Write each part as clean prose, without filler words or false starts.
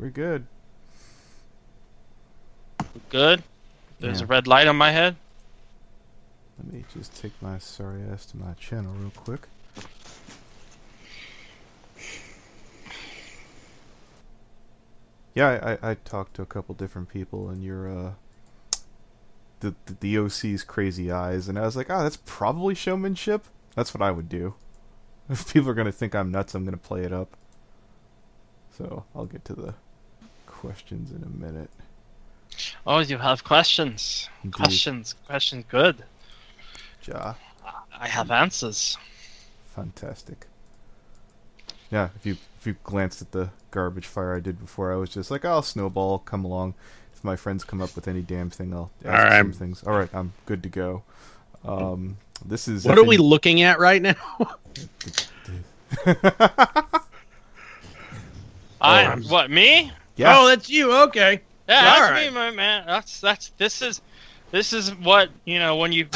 We're good. Good? There's Yeah. a red light on my head? Let me just take my sorry ass to my channel real quick. Yeah, I talked to a couple different people, and you're the OC's crazy eyes, and I was like, that's probably showmanship. That's what I would do. If people are gonna think I'm nuts, I'm gonna play it up. So I'll get to the questions in a minute. Oh, you have questions. Indeed. Questions good. Ja. I have answers. Fantastic. Yeah, if you glanced at the garbage fire I did before, I was just like, I'll snowball, come along. If my friends come up with any damn thing, I'll ask some things. All right, I'm good to go. This is... What are we looking at right now? What, me? Yeah. Oh, that's you. Okay. Yeah, that's All right. me, my man. This is what, when you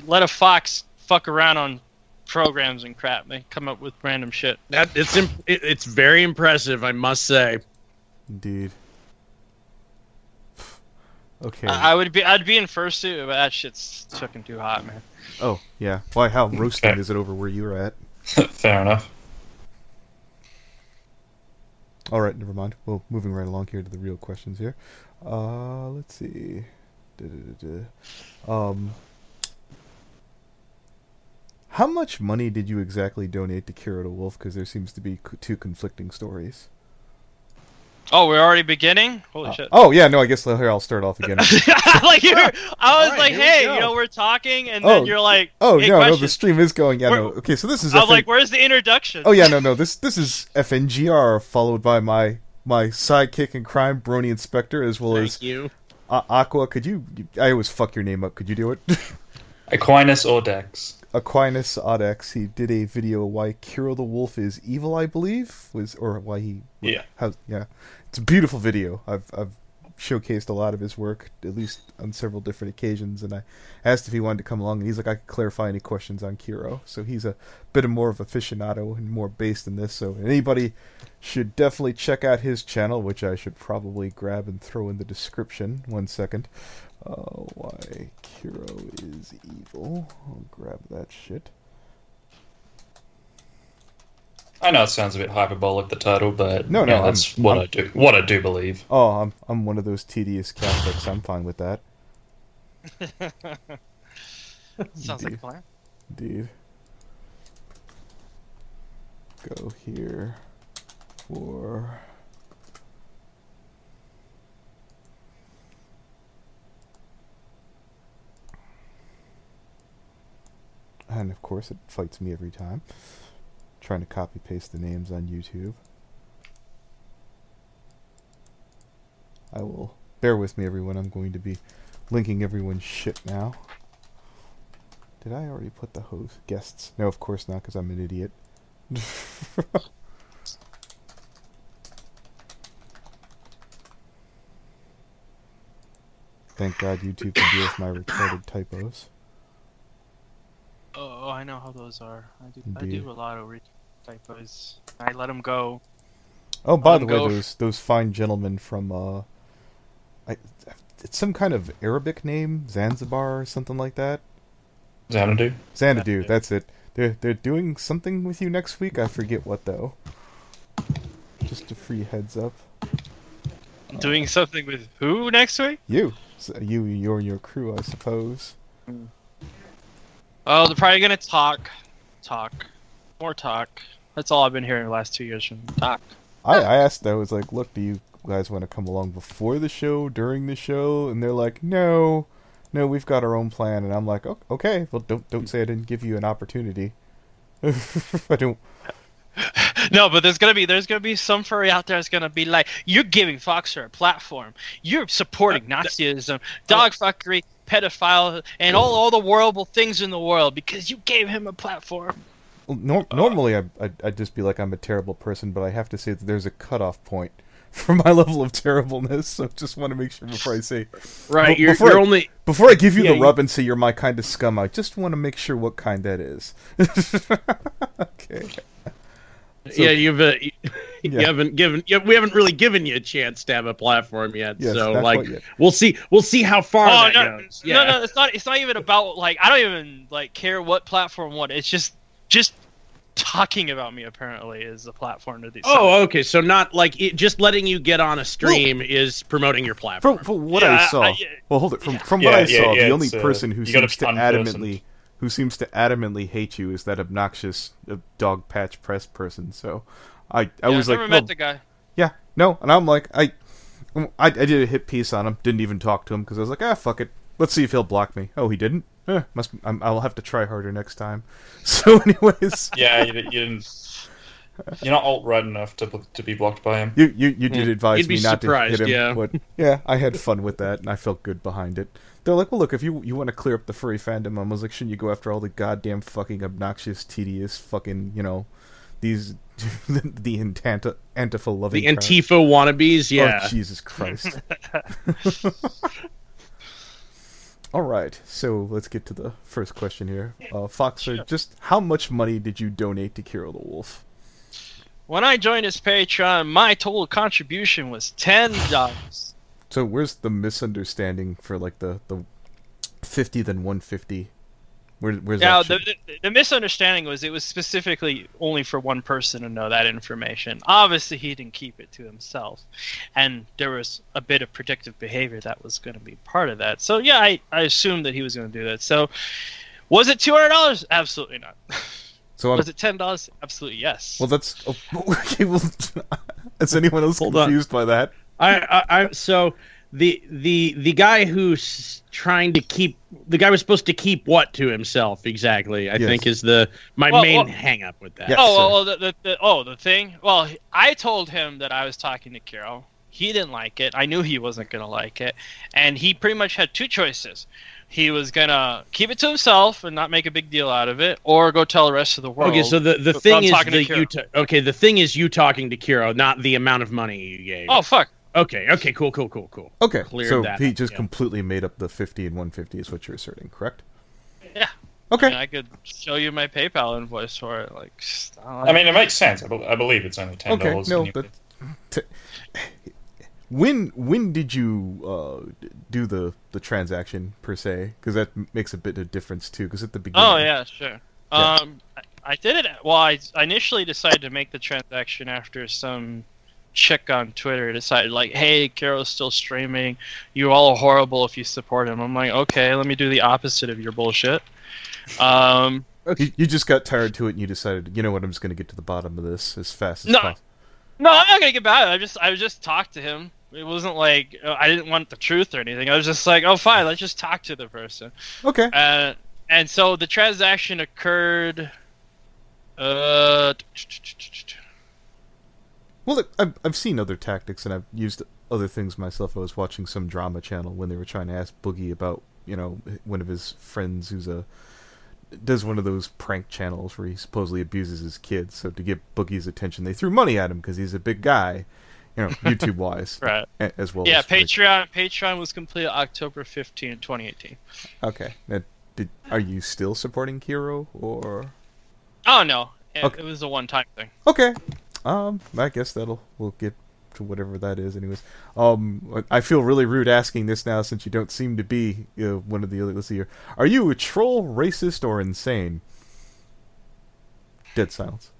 let a fox fuck around on programs and crap, they come up with random shit. It's very impressive, I must say. Indeed. Okay. I'd be in fursuit, but that shit's fucking too hot, man. Oh, yeah. Why, how roasting is it over where you're at? Fair enough. Alright, never mind. Well, moving right along here to the real questions here. Let's see. How much money did you exactly donate to Kero the Wolf? Because there seems to be two conflicting stories. Oh, we're already beginning? Holy shit. Oh, yeah, no, I guess here I'll start off again. I was like, hey, we're talking, and then you're like, oh, hey, no, the stream is going. Yeah, no. Okay, so this is... I was like, where's the introduction? Oh, yeah, no, this is FNGR, followed by my sidekick in crime, Brony Inspector, as well as... Thank you. Aqua, could you... I always fuck your name up. Could you do it? Aquinas Audax. Aquinas Audax. He did a video why Kero the Wolf is evil, I believe, or why he... Yeah. Yeah. It's a beautiful video. I've showcased a lot of his work, at least on several different occasions, and I asked if he wanted to come along, and he's like, I could clarify any questions on Kero. So he's a bit more of aficionado and more based in this, so anybody should definitely check out his channel, which I should probably grab and throw in the description. 1 second. Why Kero is evil. I'll grab that shit. I know it sounds a bit hyperbolic, the title, but no, that's what I do. What I do believe. Oh, I'm one of those tedious Catholics. I'm fine with that. Sounds like a plan. Indeed. Go here for... And of course it fights me every time. Trying to copy paste the names on YouTube. I will... Bear with me, everyone. I'm going to be linking everyone's shit now. Did I already put the host guests? No, of course not, because I'm an idiot. Thank God YouTube can deal with my retarded typos. Oh, I know how those are. I Indeed. do a lot of typos. I let them go. Oh, by the way, those fine gentlemen from it's some kind of Arabic name, Zanzibar or something like that. Xanadu. Xanadu, that's it. They're doing something with you next week. I forget what though. Just a free heads up. Doing something with who next week? You, you and your crew, I suppose. Oh, they're probably gonna talk, more talk. That's all I've been hearing the last 2 years from talk. I asked, I was like, look, do you guys want to come along before the show, during the show? And they're like, no, we've got our own plan. And I'm like, oh, okay, well, don't say I didn't give you an opportunity. I don't. No, but there's gonna be some furry out there that's gonna be like, you're giving Foxer a platform. You're supporting Nazism, dogfuckery, pedophile, and all the horrible things in the world because you gave him a platform. Well, normally I'd just be like, I'm a terrible person, but I have to say that there's a cutoff point for my level of terribleness, so just want to make sure before I say... Right, Before I give you the rub and say you're my kind of scum, I just want to make sure what kind that is. Okay. So, yeah, We haven't really given you a chance to have a platform yet. Yes, so not like quite yet. we'll see how far that goes. Yeah. No, it's not even about like I don't even like care what platform what. It's just talking about me apparently is the platform to these. Oh, okay. So not like just letting you get on a stream is promoting your platform. From what I saw, well, hold it. From what I saw, the only person who you gotta seems to be adamantly hate you is that obnoxious dog patch press person. So I was I've like, never met the guy. yeah, no, and I'm like, I did a hit piece on him, didn't even talk to him because I was like, fuck it, let's see if he'll block me. Oh, he didn't. I'll have to try harder next time. So, anyways, yeah, you didn't. You're not alt-right enough to be blocked by him. you did advise me not to hit him, yeah. but yeah, I had fun with that and I felt good behind it. They're like, well, look, if you want to clear up the furry fandom, I was like, shouldn't you go after all the goddamn fucking obnoxious, tedious, fucking, these the Antifa loving the Antifa wannabes? Yeah. Oh, Jesus Christ. All right, so let's get to the first question here. Foxler, just how much money did you donate to Kero the Wolf? When I joined his Patreon, my total contribution was $10. So where's the misunderstanding for like the 50 then 150? Where's now, that? the misunderstanding was it was specifically only for one person to know that information. Obviously, he didn't keep it to himself, and there was a bit of predictive behavior that was going to be part of that. So yeah, I assumed that he was going to do that. So was it $200? Absolutely not. So was it $10? Absolutely yes. Well, that's okay. Well, is anyone else confused by that? So the guy who's trying to keep the guy was supposed to keep what to himself exactly? I think is my main hang up with that. Yes, the thing. Well, I told him that I was talking to Kero. He didn't like it. I knew he wasn't gonna like it, and he pretty much had two choices. He was gonna keep it to himself and not make a big deal out of it, or go tell the rest of the world. Okay, so the thing is the thing is you talking to Kero, not the amount of money you gave. Oh fuck. Okay, cool. Okay, Cleared so that he up, just completely made up the 50 and 150 is what you're asserting, correct? Yeah. Okay. I could show you my PayPal invoice for it. I mean, it makes sense. I believe it's only $10. Okay, no, but when did you do the transaction per se? Because that makes a bit of difference too. Because at the beginning. Oh yeah, sure. Yeah. I did it. Well, I initially decided to make the transaction after some chick on Twitter decided like, hey, Kero's still streaming. You all are horrible if you support him. I'm like, okay, let me do the opposite of your bullshit. You just got tired to it and you decided, you know what, I'm just going to get to the bottom of this as fast as possible. No, I'm not going to get back. I just talked to him. It wasn't like I didn't want the truth or anything. I was just like, oh, fine, let's just talk to the person. Okay. And so the transaction occurred. Well, I've seen other tactics, and I've used other things myself. I was watching some drama channel when they were trying to ask Boogie about, one of his friends who's does one of those prank channels where he supposedly abuses his kids. So to get Boogie's attention, they threw money at him because he's a big guy, YouTube-wise. Right. As well. Yeah, as Patreon was completed October 15, 2018. Okay. Now, are you still supporting Kero, or? Oh, no. Okay. It was a one-time thing. Okay. I guess we'll get to whatever that is anyways. I feel really rude asking this now since you don't seem to be one of the other. Let's see here. Are you a troll, racist, or insane? Dead silence.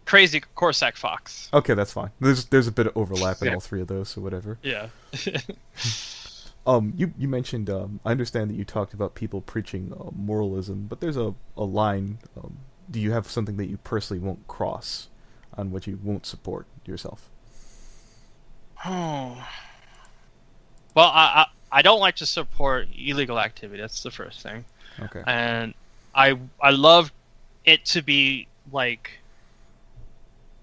Crazy Corsac Fox. Okay, that's fine. There's a bit of overlap in all three of those, so whatever. Yeah. You mentioned, I understand that you talked about people preaching moralism, but there's a line. Do you have something that you personally won't cross on what you won't support yourself? Oh. Well, I don't like to support illegal activity. That's the first thing. Okay. And I love it to be like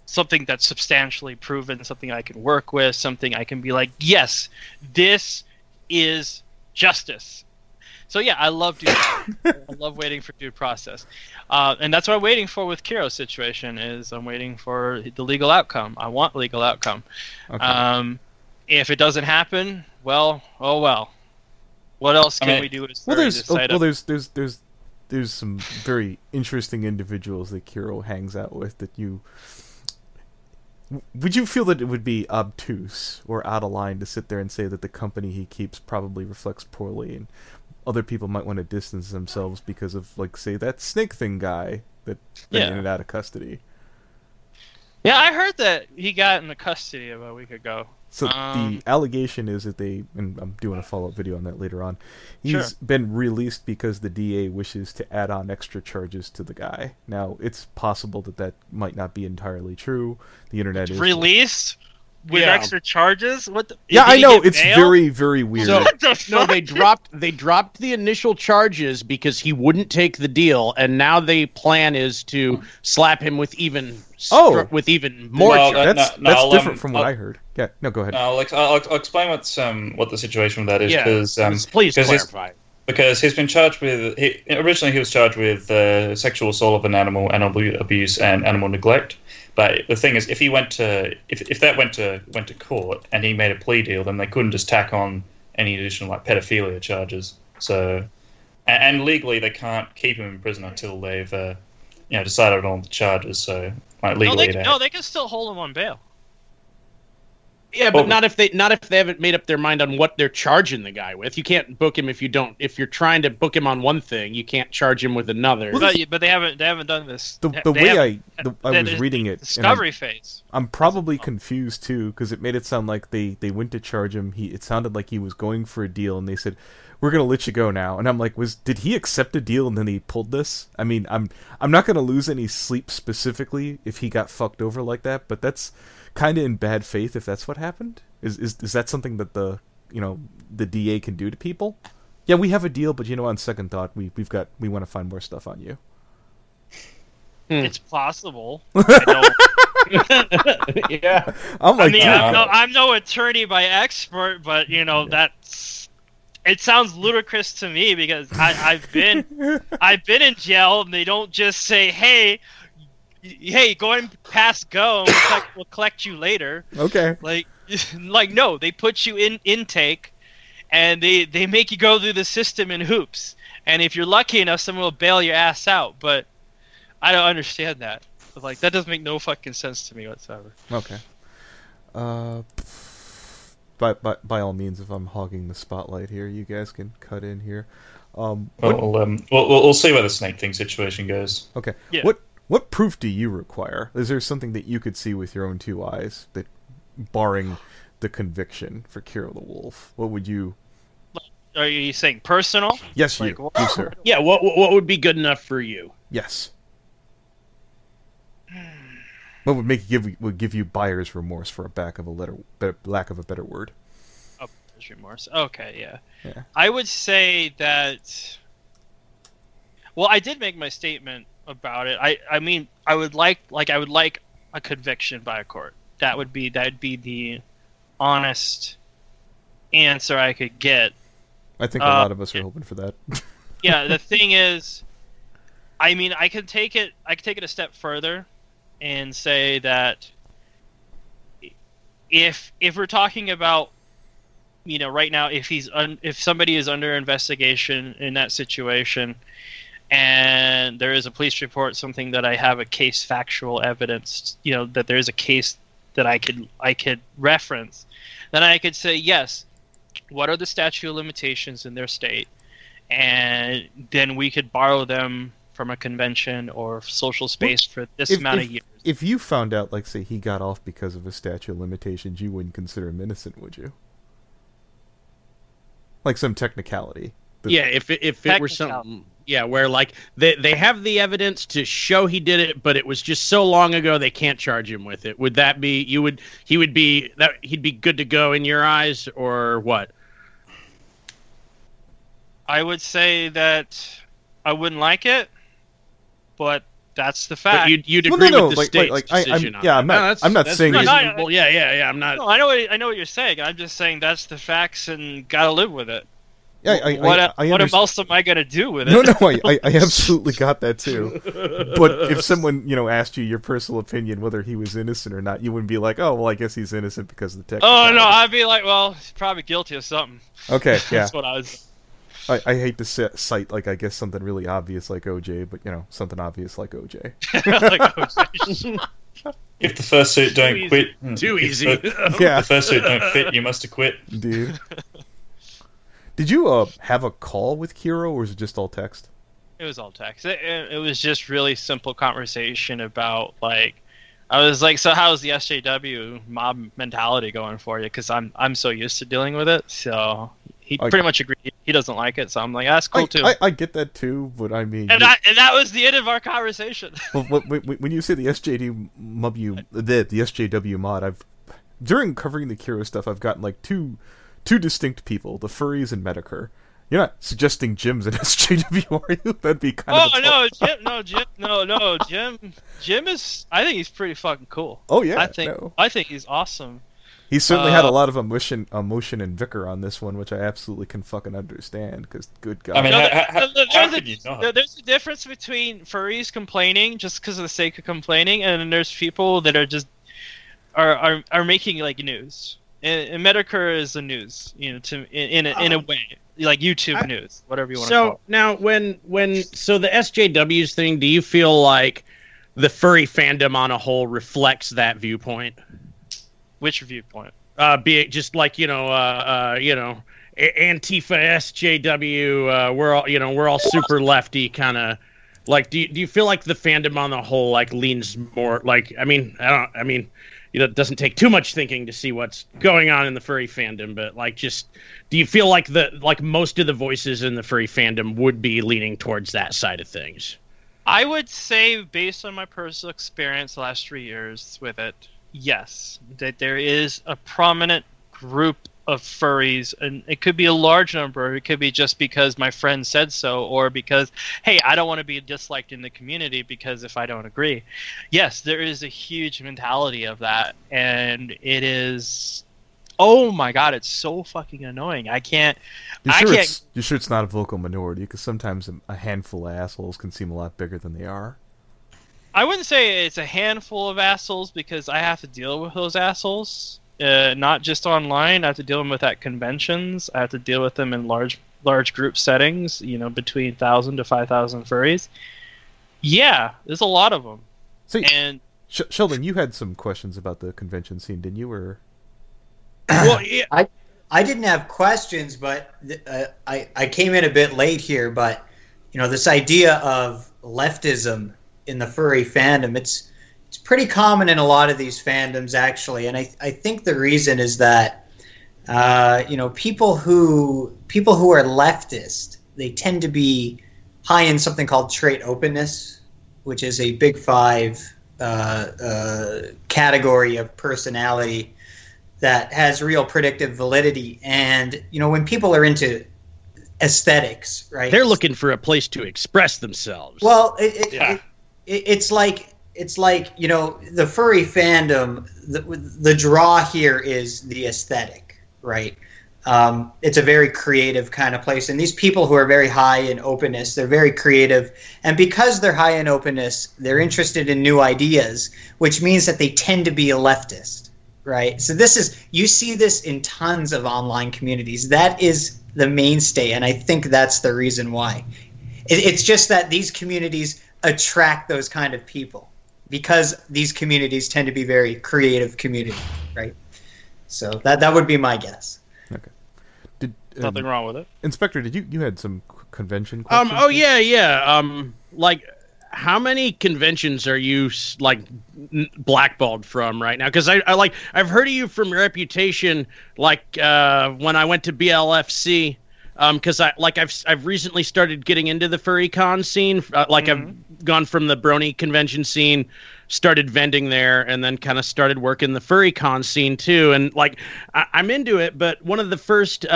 something that's substantially proven, something I can work with, something I can be like, yes, this is justice. So yeah, I love due I love waiting for due process. And that's what I'm waiting for with Kero's situation is I'm waiting for the legal outcome. I want legal outcome. Okay. If it doesn't happen, well, oh well. What else can we do? There's some very interesting individuals that Kero hangs out with that would you feel that it would be obtuse or out of line to sit there and say that the company he keeps probably reflects poorly, and other people might want to distance themselves because of, like, say, that snake thing guy that been in and out of custody? Yeah, I heard that he got into custody about a week ago. So the allegation is that and I'm doing a follow-up video on that later on, he's been released because the DA wishes to add on extra charges to the guy. Now, it's possible that might not be entirely true. The internet is... Released? With extra charges? What? I know, it's very, very weird. So, no, they dropped the initial charges because he wouldn't take the deal, and now the plan is to slap him with even more charges. That's different from what I heard. Yeah, no, go ahead. I'll explain what the situation with that is. Because please clarify. Because he's been charged with... Originally, he was charged with sexual assault of an animal abuse, and animal neglect. But the thing is, if that went to court and he made a plea deal, then they couldn't just tack on any additional, like, pedophilia charges. So, and legally they can't keep him in prison until they've decided on the charges. So, like, legally, they can still hold him on bail. Yeah, but not if they haven't made up their mind on what they're charging the guy with. You can't book him if you're trying to book him on one thing, you can't charge him with another. But they haven't done this. The way I was reading it, discovery phase. I'm probably confused too, because it made it sound like they went to charge him. It sounded like he was going for a deal, and they said, "We're gonna let you go now." And I'm like, did he accept a deal and then he pulled this? I mean, I'm not gonna lose any sleep specifically if he got fucked over like that, but that's kind of in bad faith if that's what happened. Is that something that the DA can do to people? Yeah, we have a deal, but on second thought, we want to find more stuff on you. It's possible. Yeah. I'm no attorney by expert, but it sounds ludicrous to me because I've been in jail, and they don't just say, hey, going past go, and we'll collect you later. Okay. No, they put you in intake, and they make you go through the system in hoops. And if you're lucky enough, someone will bail your ass out. But I don't understand that. That doesn't make no fucking sense to me whatsoever. Okay. By all means, if I'm hogging the spotlight here, you guys can cut in here. We'll see where the snake thing situation goes. Okay. Yeah. What proof do you require? Is there something that you could see with your own two eyes that, barring the conviction for Kero the Wolf, what would you... Are you saying personal? Yes, you sir. Yeah, what would be good enough for you? Yes. What would give you buyer's remorse, for lack of a better word? Oh, buyer's remorse. Okay, Yeah. I would say that... Well, I did make my statement about it. I mean, I would like a conviction by a court. That'd be the honest answer I could get. I think a lot of us are hoping for that. Yeah, the thing is, I mean, I could take it a step further and say that if we're talking about, right now, if somebody is under investigation in that situation, and there is a police report, something that I have a case factual evidence, that there is a case that I could reference, then I could say, yes, what are the statute of limitations in their state? And then we could borrow them from a convention or social space for this amount of years. If you found out, like, say, he got off because of a statute of limitations, you wouldn't consider him innocent, would you? Like some technicality. Yeah, if it were something... Yeah, where they have the evidence to show he did it, but it was just so long ago they can't charge him with it. Would that be he'd be good to go in your eyes, or what? I would say that I wouldn't like it, but that's the fact. But you'd agree with the state's decision on that. I'm not saying reasonable. Yeah, I'm not. No, I know what you're saying. I'm just saying that's the facts and gotta live with it. Yeah, what else am I gonna do with it? No, I absolutely got that too. But if someone asked you your personal opinion whether he was innocent or not, you wouldn't be like, oh well, I guess he's innocent because of the text. Oh no, I'd be like, well, he's probably guilty of something. Okay, yeah. That's what I was. I hate to cite I guess something really obvious like OJ, but something obvious like OJ. Like OJ. If the fursuit don't quit, too easy. If the fursuit don't fit, you must acquit. Dude. Did you have a call with Kero, or was it just all text? It was all text. It was just really simple conversation about, like, I was like, so how's the SJW mob mentality going for you? Because I'm so used to dealing with it. So he pretty much agreed he doesn't like it. So I'm like, that's cool too. I get that too, but I mean, and that was the end of our conversation. Well, when you say the SJW mod, during covering the Kero stuff, I've gotten like two distinct people: the furries and Medicare. You're not suggesting Jim's an SJW, are you? That'd be kind of. Jim is. I think he's pretty fucking cool. Oh yeah, I think he's awesome. He certainly had a lot of emotion and vigor on this one, which I absolutely can fucking understand. Because good God, I mean, how could you not? There's a difference between furries complaining just because of the sake of complaining, and then there's people that are just are making like news. And Medicare is the news, in a way. Like YouTube news, whatever you want to call it. So now, when the SJWs thing, do you feel like the furry fandom on a whole reflects that viewpoint? Which viewpoint? Be it just like Antifa, SJW, we're all super lefty kind of. Like, do you feel like the fandom on the whole like leans more like? It doesn't take too much thinking to see what's going on in the furry fandom, but like, just do you feel like most of the voices in the furry fandom would be leaning towards that side of things? I would say, based on my personal experience the last 3 years with it, yes, that there is a prominent group of furries, and it could be a large number. It could be just because my friend said so, or because, hey, I don't want to be disliked in the community because if I don't agree. Yes, there is a huge mentality of that, and it is, oh my God, it's so fucking annoying. You sure it's not a vocal minority? Because sometimes a handful of assholes can seem a lot bigger than they are. I wouldn't say it's a handful of assholes, because I have to deal with those assholes. Not just online. I have to deal with them at conventions. I have to deal with them in large group settings, between 1,000 to 5,000 furries. Yeah, there's a lot of them. See, and Sheldon, you had some questions about the convention scene, didn't you? Or well, yeah. I didn't have questions, but I came in a bit late here. But this idea of leftism in the furry fandom, it's pretty common in a lot of these fandoms, actually, and I think the reason is that people who are leftist, they tend to be high in something called trait openness, which is a big five category of personality that has real predictive validity. And when people are into aesthetics, right, they're looking for a place to express themselves. Well, it's like the furry fandom, the draw here is the aesthetic, right? It's a very creative kind of place, and these people who are very high in openness, they're very creative, and because they're high in openness, they're interested in new ideas, which means that they tend to be a leftist, right? So you see this in tons of online communities. That is the mainstay, and I think that's the reason why. It's just that these communities attract those kind of people, because these communities tend to be very creative community, right? So that would be my guess. Okay. Nothing wrong with it. Inspector, did you had some convention questions? Oh yeah. Like, how many conventions are you like blackballed from right now? Because I've heard of you from Reputation, like when I went to BLFC. Because I've recently started getting into the furry con scene. I've gone from the Brony convention scene, started vending there, and then kind of started working the furry con scene too. And I'm into it. But one of the first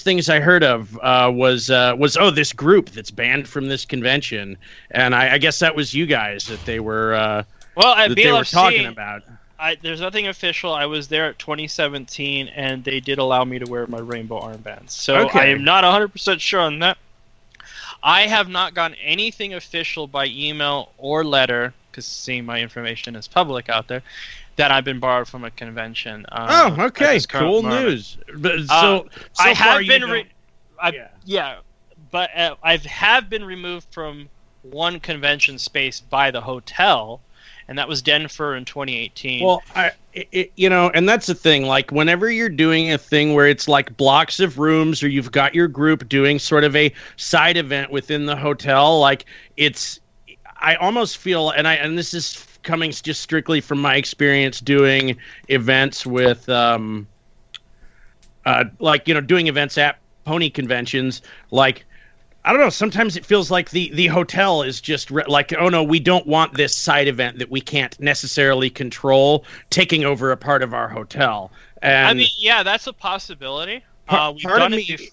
things I heard of was this group that's banned from this convention, and I guess that was you guys that they were at BLFC, they were talking about. There's nothing official. I was there at 2017, and they did allow me to wear my rainbow armbands. So okay. I am not 100% sure on that. I have not gotten anything official by email or letter, because seeing my information is public out there, that I've been borrowed from a convention. Okay, cool news. But I have been, but I have been removed from one convention space by the hotel. and that was Denver in 2018. Well, and that's the thing. Like, whenever you're doing a thing where it's like blocks of rooms, or you've got your group doing sort of a side event within the hotel, like I almost feel, and this is coming just strictly from my experience doing events with, doing events at pony conventions, like, I don't know, sometimes it feels like the hotel is just like, oh no, we don't want this side event that we can't necessarily control taking over a part of our hotel. And I mean, yeah, that's a possibility. We've done it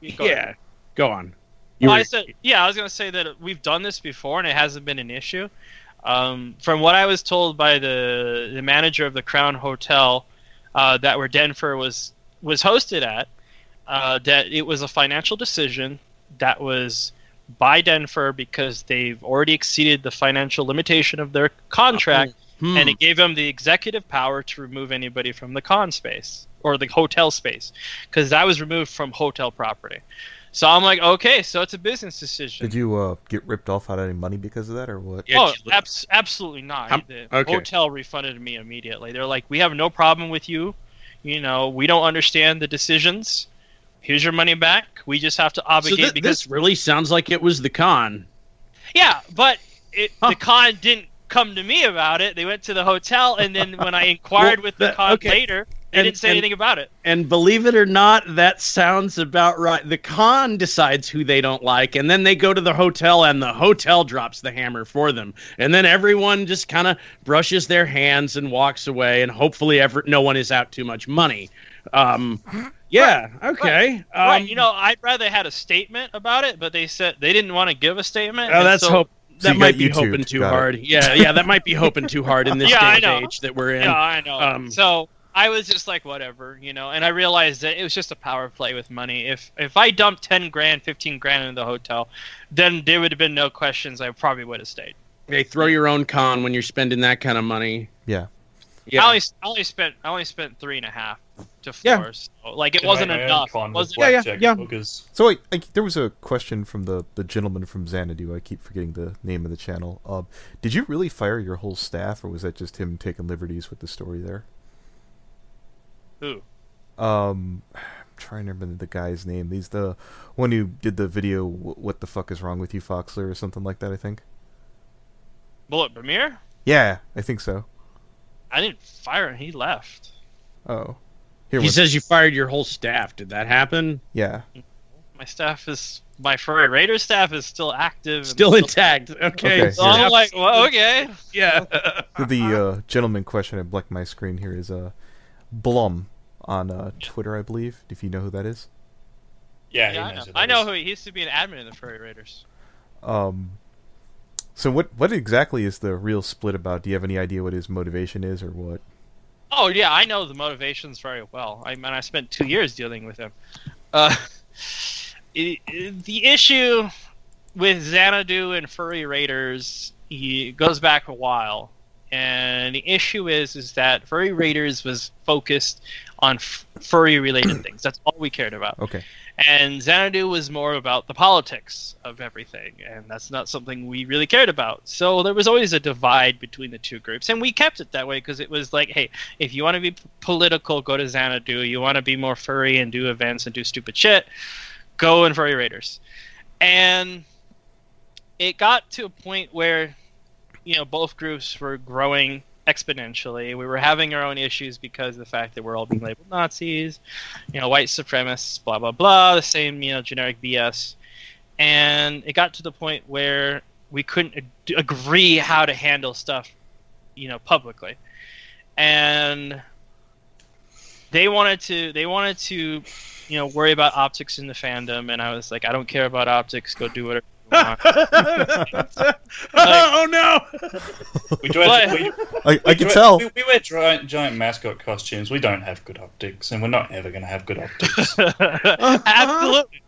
before. Yeah, go on. I was going to say that we've done this before and it hasn't been an issue. From what I was told by the manager of the Crown Hotel that where Denver was hosted at, that it was a financial decision that was by Denver because they've already exceeded the financial limitation of their contract, and it gave them the executive power to remove anybody from the con space or the hotel space, because that was removed from hotel property. So I'm like, okay, so it's a business decision. Did you get ripped off out of any money because of that, or what? Oh, absolutely not. The hotel refunded me immediately. They're like, we have no problem with you. We don't understand the decisions. Here's your money back. We just have to obligate. So this really sounds like it was the con. Yeah, but the con didn't come to me about it. They went to the hotel, and then when I inquired with the con later, they didn't say anything about it. And believe it or not, that sounds about right. The con decides who they don't like, and then they go to the hotel, and the hotel drops the hammer for them. And then everyone just kind of brushes their hands and walks away, and hopefully no one is out too much money. Yeah, okay. Right. I'd rather had a statement about it, but they said they didn't want to give a statement. Oh, that's hope. So that might be hoping too hard. Yeah, that might be hoping too hard in this day and age that we're in. Yeah, I know. So I was just like, whatever, and I realized that it was just a power play with money. If I dumped 10 grand, 15 grand into the hotel, then there would have been no questions. I probably would have stayed. Hey, throw your own con when you're spending that kind of money. Yeah. Yeah. I only spent 3.5 to 4. Yeah. So, like, it wasn't enough. So there was a question from the gentleman from Xanadu. I keep forgetting the name of the channel. Did you really fire your whole staff, or was that just him taking liberties with the story there? Who? I'm trying to remember the guy's name. He's the one who did the video, What the Fuck is Wrong with You, Foxler, or something like that, I think. Bullet Premier? Yeah, I think so. I didn't fire him. He left. Oh. He says you fired your whole staff. Did that happen? Yeah. My Furry Raider staff is still active. Still intact. Okay. So I'm like, well, okay. Yeah. The gentleman question, I blanked my screen here, is Blum on Twitter, I believe, if you know who that is. Yeah, I know who he used to be an admin in the Furry Raiders. So what exactly is the real split about? Do you have any idea what his motivation is, or what? Oh yeah, I know the motivations very well. I spent 2 years dealing with him. The issue with Xanadu and Furry Raiders, he goes back a while, and the issue is that Furry Raiders was focused on furry related things. That's all we cared about. Okay. And Xanadu was more about the politics of everything, and that's not something we really cared about. So there was always a divide between the two groups, and we kept it that way because it was like, hey, if you want to be political, go to Xanadu. You want to be more furry and do events and do stupid shit, go in Furry Raiders. And it got to a point where, both groups were growing exponentially. We were having our own issues because of the fact that we're all being labeled Nazis, white supremacists, blah blah blah, the same generic BS. And it got to the point where we couldn't agree how to handle stuff, publicly. And they wanted to worry about optics in the fandom, and I was like, I don't care about optics. Go do whatever. Oh no! I can tell. We wear giant mascot costumes. We don't have good optics, and we're not ever going to have good optics. Absolutely.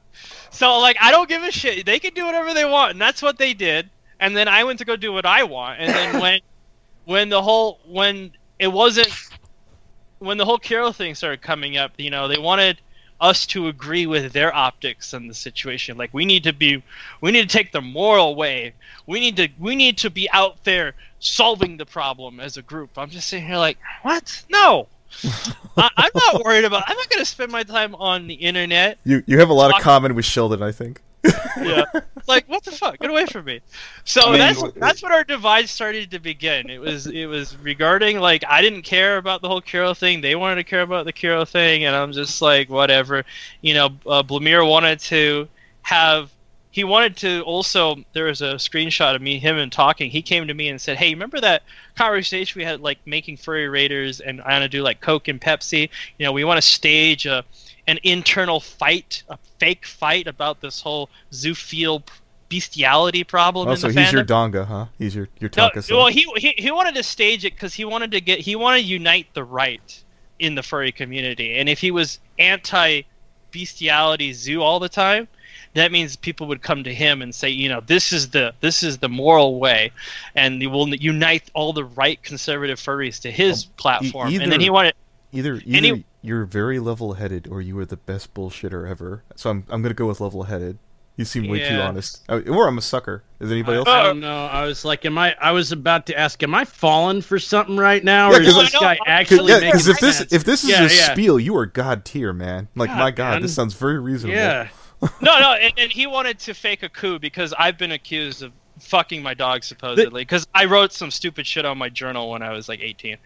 So, I don't give a shit. They can do whatever they want, and that's what they did. And then I went to go do what I want. And then when the whole Kero thing started coming up, they wanted us to agree with their optics on the situation. Like we need to take the moral way. We need to be out there solving the problem as a group. I'm just sitting here like, what? No. I'm not worried about. I'm not going to spend my time on the internet. You have a lot of common with Sheldon, I think. Yeah, like what the fuck? Get away from me. So that's when our divide started to begin. It was regarding like I didn't care about the whole Kero thing. They wanted to care about the Kero thing, and I'm just like whatever. You know, Blamir wanted to have. He wanted to also. There was a screenshot of him and talking. He came to me and said, "Hey, remember that conversation we had like making furry raiders and I want to do like Coke and Pepsi? You know, we want to stage an internal fight, a fake fight about this whole zoophile bestiality problem." So he's your donga, huh? He's your Tonka. No, well, he wanted to stage it because he wanted to unite the right in the furry community, and if he was anti bestiality zoo all the time, that means people would come to him and say, you know, this is the moral way, and he will unite all the right conservative furries to his platform. And then he wanted either you're very level-headed or you are the best bullshitter ever. So I'm going to go with level-headed. You seem way too honest. Or I'm a sucker. Is anybody else? I don't know. I was like, I was about to ask, am I falling for something right now, or is this guy actually making sense? If this is a spiel, you are god tier, man. Like, my God, this sounds very reasonable. Yeah. No, and he wanted to fake a coup because I've been accused of fucking my dog supposedly because I wrote some stupid shit on my journal when I was like 18.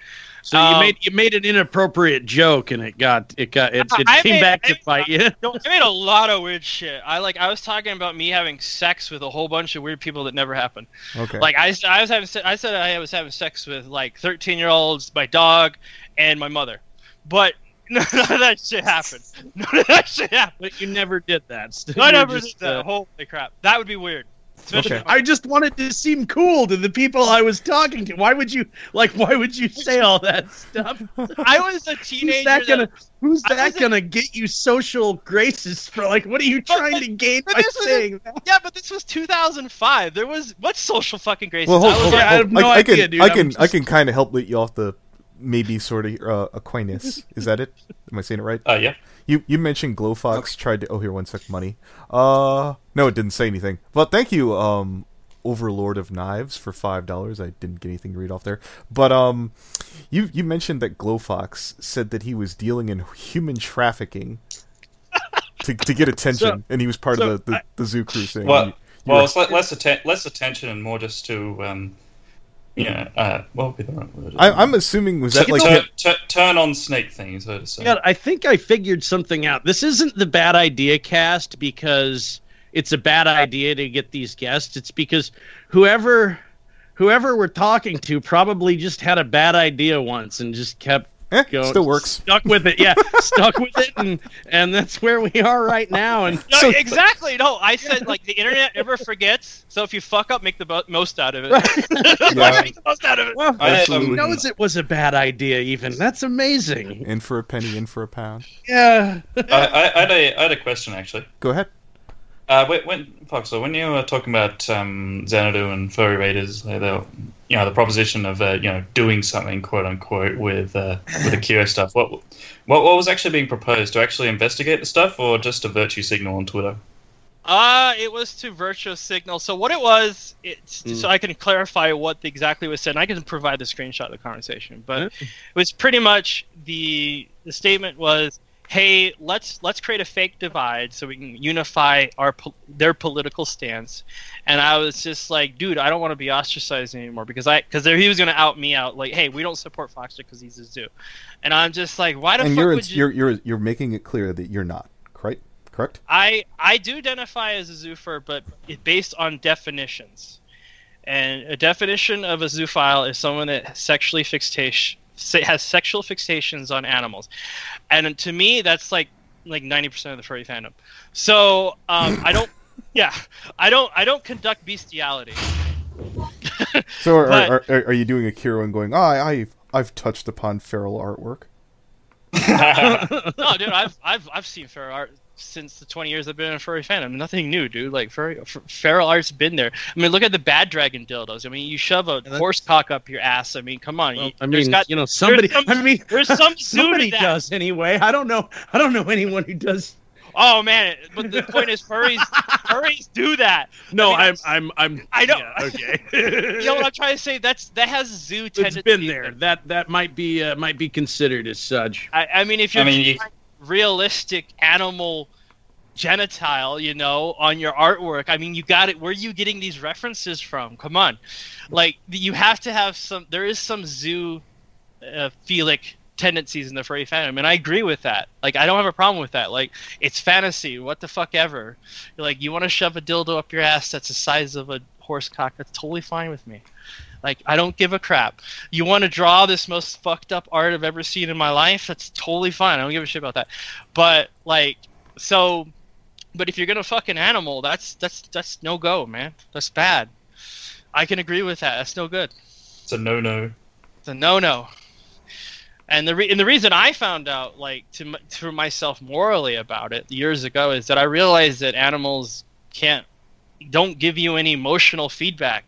So you made an inappropriate joke and it came back to bite you. I made a lot of weird shit. I was talking about me having sex with a whole bunch of weird people that never happened. Okay. Like I said I was having sex with like 13-year-olds, my dog, and my mother, but none of that shit happened. But you never did that. I never did that. Holy crap, that would be weird. Okay. I just wanted to seem cool to the people I was talking to. Why would you say all that stuff? I was a teenager. Who's that gonna get you social graces for? Like, what are you trying to gain by saying that? Yeah, but this was 2005. There was what social fucking graces? Well, I have no idea, dude. I can kind of help let you off the maybe sort of Aquinas. Is that it? Am I saying it right? Yeah. You mentioned Glowfox tried to... Oh, here, 1 sec, money. No, it didn't say anything. But thank you, Overlord of Knives, for $5. I didn't get anything to read off there. But you mentioned that Glowfox said that he was dealing in human trafficking to get attention, and he was part of the zoo crew thing. Well, it's less attention and more just to... what would be the right word? I'm assuming was that like turn on snake thing, so to say. Yeah, I think I figured something out. This isn't the bad idea cast because it's a bad idea to get these guests. It's because whoever we're talking to probably just had a bad idea once and just kept going. Still works. Stuck with it, yeah. Stuck with it, and that's where we are right now. And exactly. No, I said like the internet never forgets. So if you fuck up, make the most out of it. Right. Make the most out of it. Well, who knows it was a bad idea? Even that's amazing. In for a penny, in for a pound. Yeah. I had a question actually. Go ahead. Foxler, when you were talking about Xanadu and furry raiders, the proposition of doing something quote unquote with the Kero stuff, what was actually being proposed? To actually investigate the stuff, or just a virtue signal on Twitter? It was to virtue signal. So what it was, so I can clarify what exactly was said. And I can provide the screenshot of the conversation, but it was pretty much the statement was, hey, let's create a fake divide so we can unify their political stance. And I was just like, dude, I don't want to be ostracized anymore because he was going to out me out like, hey, we don't support Foxler because he's a zoo. And I'm just like, why the fuck would you? You're making it clear that you're not, right? Correct? I do identify as a zoophile, but based on definitions. And a definition of a zoophile is someone that has sexual fixations on animals, and to me that's like 90% of the furry fandom. So I don't conduct bestiality. So are you doing a Kero and going, I've touched upon feral artwork? No, dude, I've seen feral art. since the 20 years I've been in a furry fandom. Nothing new, dude. Like feral art's been there. I mean, look at the bad dragon dildos. I mean, you shove a horse cock up your ass. I mean, come on. Well, I mean, somebody. There's some somebody does anyway. I don't know anyone who does. Oh man! But the point is, furries do that. No, I know. Yeah, okay. You know what I'm trying to say? That has zoo tendencies. It's been there. That might be considered as such. I mean, if you're realistic animal genital, on your artwork, I mean, you got it. Where are you getting these references from? Come on, like you have to have some. There is some zoo philic tendencies in the furry fandom, and I agree with that. Like, I don't have a problem with that. Like, it's fantasy, what the fuck ever. You're like, you want to shove a dildo up your ass that's the size of a horse cock, that's totally fine with me. Like, I don't give a crap. You want to draw this most fucked up art I've ever seen in my life, that's totally fine. I don't give a shit about that. But but if you're gonna fuck an animal, that's no go, man. That's bad. I can agree with that. That's no good. It's a no-no. It's a no-no. And the reason I found out, like, to myself morally about it years ago, is that I realized that animals don't give you any emotional feedback.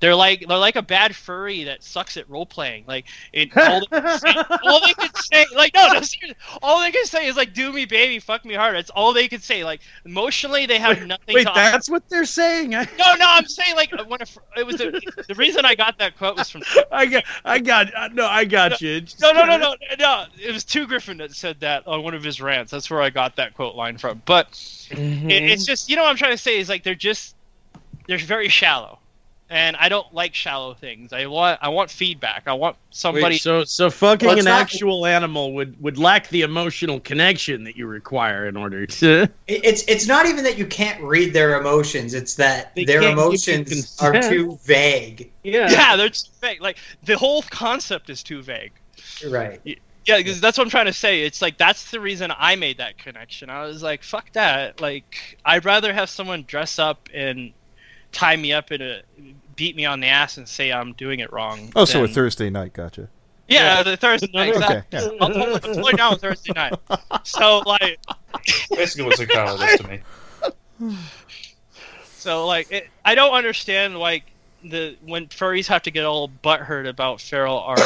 They're like a bad furry that sucks at role playing. Like, all they can say, like, no, seriously, all they can say is like, "Do me, baby, fuck me hard." That's all they can say. Like, emotionally, they have nothing. Wait, that's what they're saying? No, I'm saying, like, it was the reason I got that quote was from. I got you. No. It was Two Griffin that said that on one of his rants. That's where I got that quote line from. But it's just, what I'm trying to say is, like, they're very shallow. And I don't like shallow things. I want feedback. I want somebody. Wait, so fucking an actual animal would lack the emotional connection that you require in order to. It's not even that you can't read their emotions. It's that their emotions are too vague. Yeah, they're too vague. Like, the whole concept is too vague. Right. Yeah, because that's what I'm trying to say. It's like, that's the reason I made that connection. I was like, fuck that. Like, I'd rather have someone dress up and tie me up beat me on the ass and say I'm doing it wrong. Oh, so a Thursday night, gotcha. Yeah, the Thursday night. Exactly. Okay, yeah. I'll totally down Thursday night. So, like, basically what Zakala does to me. So, like, I don't understand, like, when furries have to get all butthurt about feral art,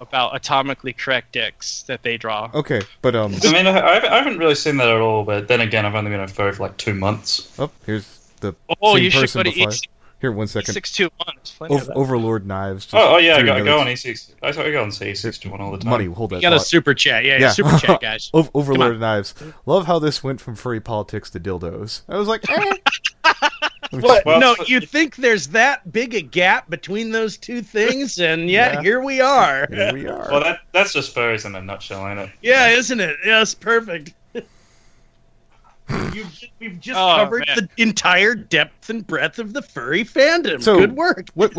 about atomically correct dicks that they draw. Okay, but I mean, I haven't really seen that at all. But then again, I've only been a furry for like 2 months. Oh, here's the same you person should go to Here, 1 second. 621. Overlord Knives. Yeah, I go on E6. I go on C621 all the time. Money, hold that. You got a super chat, yeah, super chat, guys. Overlord Knives. Love how this went from furry politics to dildos. I was like, What? Well, no, you think there's that big a gap between those two things, and yet here we are. Here we are. Well, that's just furries in a nutshell, ain't it? Yeah, isn't it? Yes, perfect. We've just covered the entire depth and breadth of the furry fandom. So, good work. What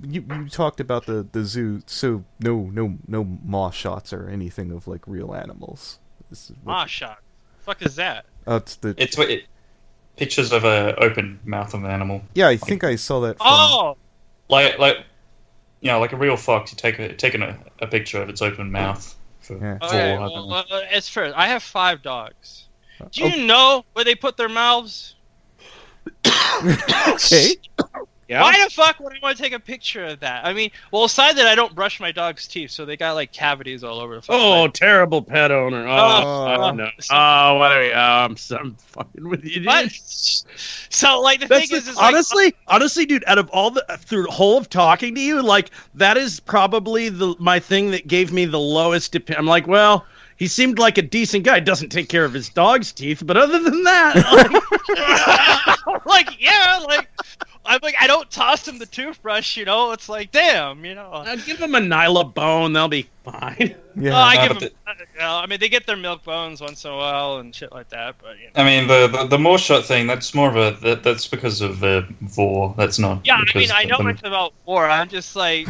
you talked about the zoo? So no maw shots or anything of like real animals. Maw shot. Fuck is that? It's pictures of an open mouth of an animal. Yeah, I think I saw that. From... like a real fox. You taking a picture of its open mouth. It's fair. I have 5 dogs. Do you know where they put their mouths? Okay. Yeah. Why the fuck would I want to take a picture of that? I mean, well, aside that I don't brush my dog's teeth, so they got like cavities all over the fucking place. Terrible pet owner. No. What are you? I'm fucking with you, dude. What? So, like, the thing is honestly, dude, out of all through the whole of talking to you, like, that is probably my thing that gave me the lowest opinion. I'm like, well, he seemed like a decent guy. Doesn't take care of his dog's teeth, but other than that, I'm like, I don't toss him the toothbrush, It's like, damn, I'll give him a Nyla bone. They'll be fine. Yeah. I give them. I mean, they get their milk bones once in a while and shit like that. But I mean, the more shot thing. That's more of that's because of vor. That's not. Yeah, I mean, I know it's about vor. I'm just like,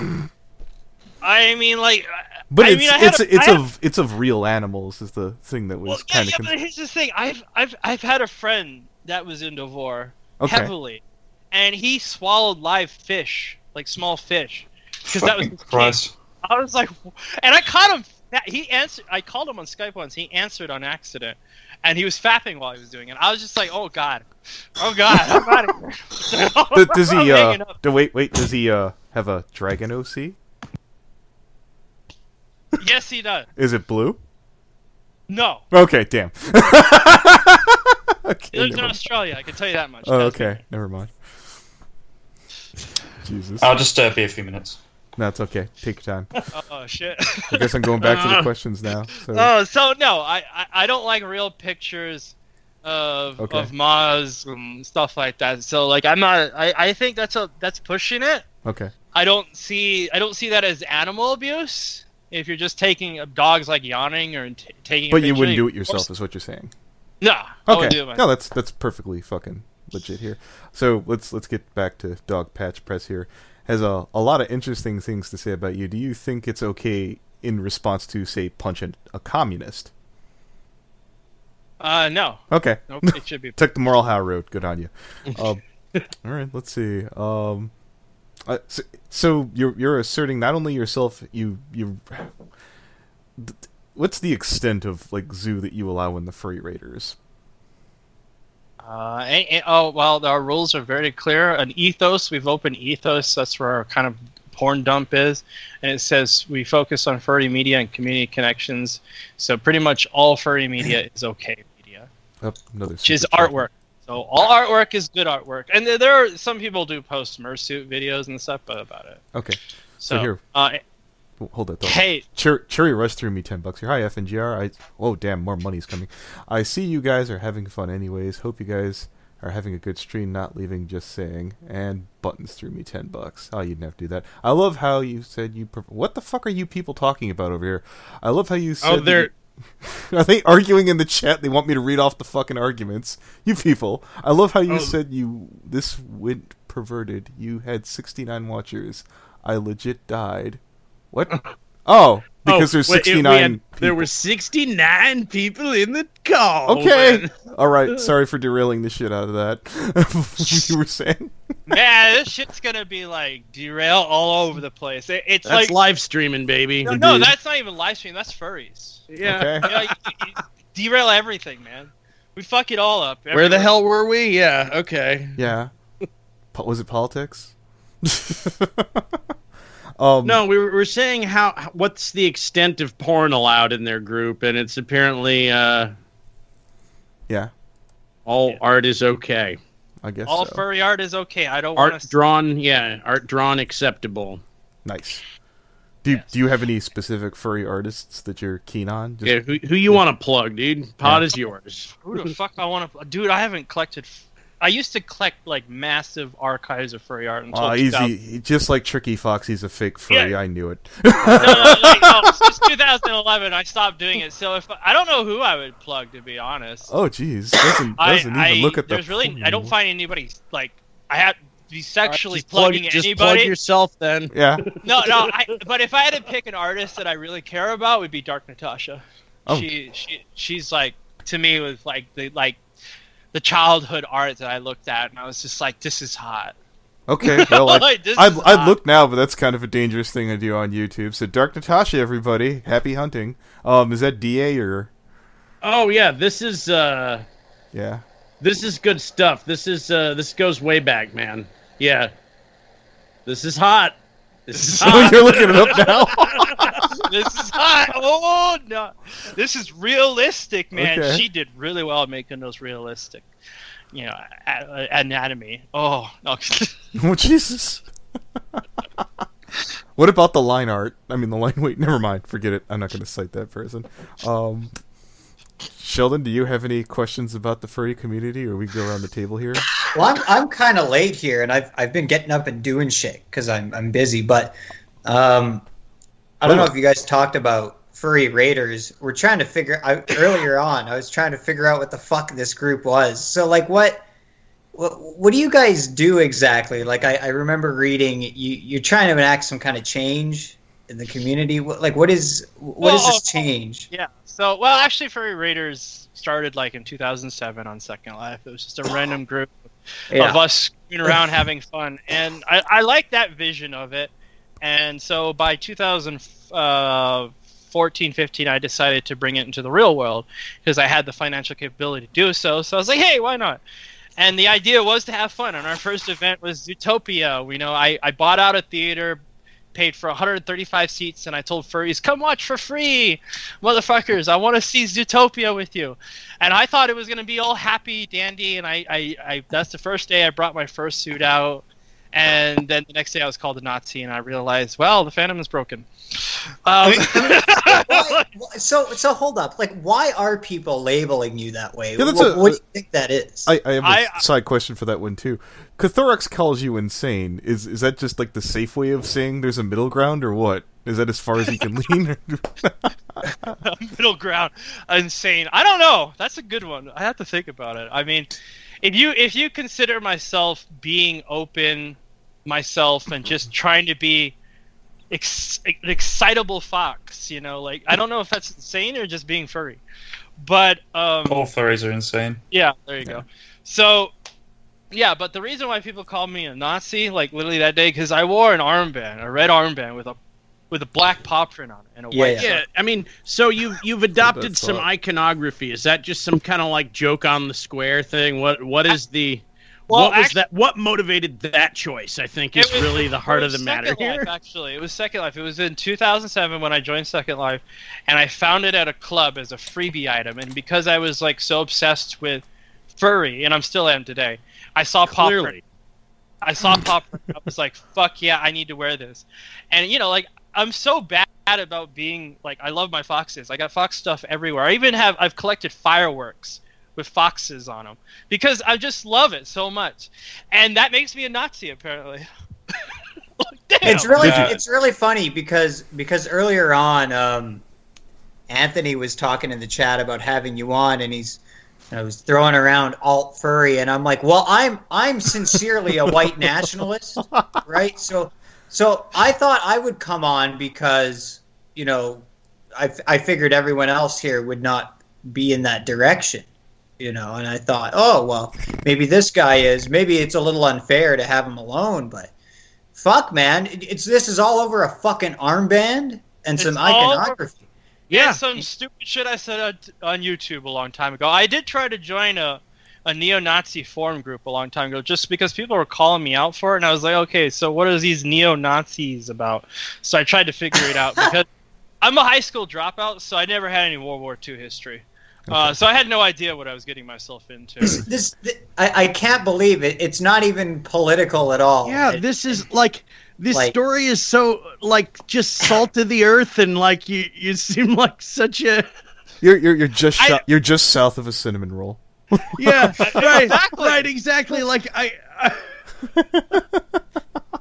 I mean, like. But it's of real animals is the thing that was kind of. Yeah, but here's the thing. I've had a friend that was into vor heavily, and he swallowed live fish, like small fish, because that was his Christ. I was like, and I caught him. He answered. I called him on Skype once. He answered on accident, and he was fapping while he was doing it. I was just like, oh god, I'm out of here. Does he? I'm hanging up. Wait. Does he have a dragon OC? Yes, he does. Is it blue? No, Okay, damn. Okay, he lives in never- Australia. I can tell you that much. Oh, Trust me. okay. Never mind. Jesus. I'll just be a few minutes. No, it's okay. Take your time. Oh shit. I guess I'm going back to the questions now. So. So no, I don't like real pictures of Maz and stuff like that. So like I'm not. I think that's pushing it. Okay. I don't see that as animal abuse. If you're just taking dogs like yawning or taking. But you wouldn't do it yourself, is what you're saying. No. I Okay. wouldn't do it myself. No, that's perfectly fucking legit here. So let's get back to Dog Patch Press here. Has a lot of interesting things to say about you. Do you think it's okay in response to, say, punching a communist? No. Okay. Nope, it should be. Took the moral high road. Good on you. All right. Let's see. So you're asserting not only yourself. You. What's the extent of like zoo that you allow in the furry raiders? Our rules are very clear. An ethos, we've opened ethos. That's where our kind of porn dump is, and it says we focus on furry media and community connections. So pretty much all furry media is okay media, which is artwork. So all artwork is good artwork, and there are some people do post Mersuit videos and stuff, but about it. Okay. So here. Hold that thought. Hey, Cherry Rush threw me $10 here. Hi, FNGR. Oh, damn, more money's coming. I see you guys are having fun anyways. Hope you guys are having a good stream, not leaving, just saying. And Buttons threw me $10. Oh, you didn't have to do that. I love how you said you... What the fuck are you people talking about over here? I love how you said... Oh, they're... Are they arguing in the chat? They want me to read off the fucking arguments. You people. I love how you said this went perverted. You had 69 watchers. I legit died. What? Oh, because there's 69 people. There were 69 people in the call. Okay. All right. Sorry for derailing the shit out of that. What you were saying? Man, this shit's gonna be like derail all over the place. It's that's like live streaming, baby. No, that's not even live stream. That's furries. Yeah. Okay. You derail everything, man. We fuck it all up. Where the hell were we? Yeah. Okay. Yeah. Was it politics? No, we were saying what's the extent of porn allowed in their group, and it's apparently yeah, all art is okay. I guess all so. furry art is okay. I don't art drawn acceptable. Nice. Do you have any specific furry artists that you're keen on? Yeah, who you want to plug, dude? Pod is yours. Who the fuck I want to? Dude, I haven't collected. I used to collect like massive archives of furry art until easy. Just like Tricky Fox, he's a fake furry. Yeah. I knew it. Since 2011, I stopped doing it. So if I don't know who I would plug, to be honest. Oh, jeez, doesn't even look at the. There's really, I don't find anybody like I have to be sexually plugging anybody. Just plug yourself then. Yeah. No. But if I had to pick an artist that I really care about, it would be Dark Natasha. Oh. She's like, to me, was like the childhood art that I looked at, and I was just like, this is hot. Okay, well, I'd look now, but that's kind of a dangerous thing to do on YouTube. So, Dark Natasha, everybody, happy hunting. Is that DA or? Oh yeah, this is yeah. This is good stuff. This goes way back, man. Yeah. This is hot. This is hot. You're looking it up now? This is hot. Oh no. This is realistic, man. Okay. She did really well at making those realistic, anatomy. Oh no. Oh Jesus. What about the line art? I mean, the line. Wait, never mind. Forget it. I'm not going to cite that person. Sheldon, do you have any questions about the furry community, or we go around the table here? Well, I'm kind of late here, and I've been getting up and doing shit because I'm busy. But I don't know if you guys talked about furry raiders. We're trying to figure out earlier on. I was trying to figure out what the fuck this group was. So like, what do you guys do exactly? Like, I remember reading you're trying to enact some kind of change in the community. What is this change? Yeah. So, well, actually, Furry Raiders started like in 2007 on Second Life. It was just a random group of us screwing around having fun, and I like that vision of it. And so by 2015, 14, 15, I decided to bring it into the real world because I had the financial capability to do so. So I was like, hey, why not? And the idea was to have fun. And our first event was Zootopia. I bought out a theater, paid for 135 seats, and I told furries, come watch for free, motherfuckers. I want to see Zootopia with you. And I thought it was going to be all happy, dandy, and I that's the first day I brought my fursuit suit out. And then the next day I was called a Nazi, and I realized, well, the fandom is broken. So hold up. Like, why are people labeling you that way? Yeah, what do you think that is? I have a side question for that one, too. Cathorax calls you insane. Is that just, like, the safe way of saying there's a middle ground, or what? Is that as far as you can lean? Middle ground. Insane. I don't know. That's a good one. I have to think about it. I mean, if you consider myself being open myself and just trying to be an excitable fox, like, I don't know if that's insane or just being furry, but all furries are insane. Yeah, there you go. So yeah, but the reason why people call me a Nazi, like, literally that day, because I wore an armband, a red armband with a black paw print on it and a white. Yeah. I mean, so you've adopted some iconography. Is that just some kind of like joke on the square thing? What is the what motivated that choice? I think is really the heart of the matter here. Life, actually, it was Second Life. It was in 2007 when I joined Second Life, and I found it at a club as a freebie item. And because I was like so obsessed with furry, and I'm still am today, I saw paw print. I was like, fuck yeah, I need to wear this. And like, I'm so bad about being like, I love my foxes. I got fox stuff everywhere. I've collected fireworks with foxes on them because I just love it so much, and that makes me a Nazi apparently. Damn. It's really funny because earlier on, Anthony was talking in the chat about having you on, and I was throwing around alt furry, and I'm like, well, I'm sincerely a white nationalist, right? So I thought I would come on because I figured everyone else here would not be in that direction. And I thought, oh, well, maybe this guy is. Maybe it's a little unfair to have him alone, but fuck, man. This is all over a fucking armband and some iconography. Yeah, some stupid shit I said on YouTube a long time ago. I did try to join a neo-Nazi forum group a long time ago just because people were calling me out for it, and I was like, okay, so what are these neo-Nazis about? So I tried to figure it out because I'm a high school dropout, so I never had any World War II history. Okay. So I had no idea what I was getting myself into. I can't believe it. It's not even political at all. Yeah, this is like this story is so like just salt of the earth, and like you seem like such a. You're just south of a cinnamon roll. Yeah, right, exactly. Like I.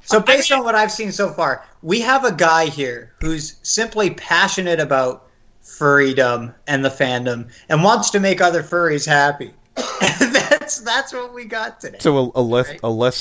So based on what I've seen so far, we have a guy here who's simply passionate about furrydom and the fandom and wants to make other furries happy. That's what we got today. So a less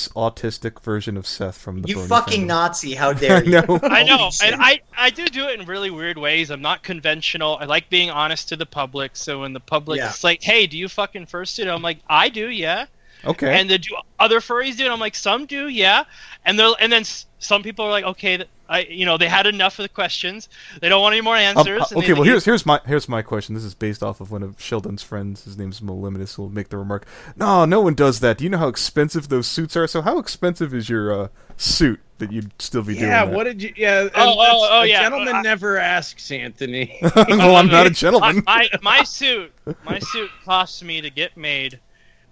autistic version of Seth from the Brony fucking fandom. Nazi, how dare you. I know, and I do it in really weird ways. I'm not conventional. I like being honest to the public, so when the public is like, hey, do you fucking fursuit? I'm like, I do, yeah. Okay. And do other furries do it? I'm like, some do, yeah. And then some people are like, okay, they had enough of the questions. They don't want any more answers. Okay, well, here's my question. This is based off of one of Sheldon's friends. His name's Molimitus. Will make the remark, no one does that. Do you know how expensive those suits are? So how expensive is your suit that you'd still be doing that? Yeah, what did you... Yeah, a gentleman never asks, Anthony. Well, I'm not a gentleman. My suit cost me to get made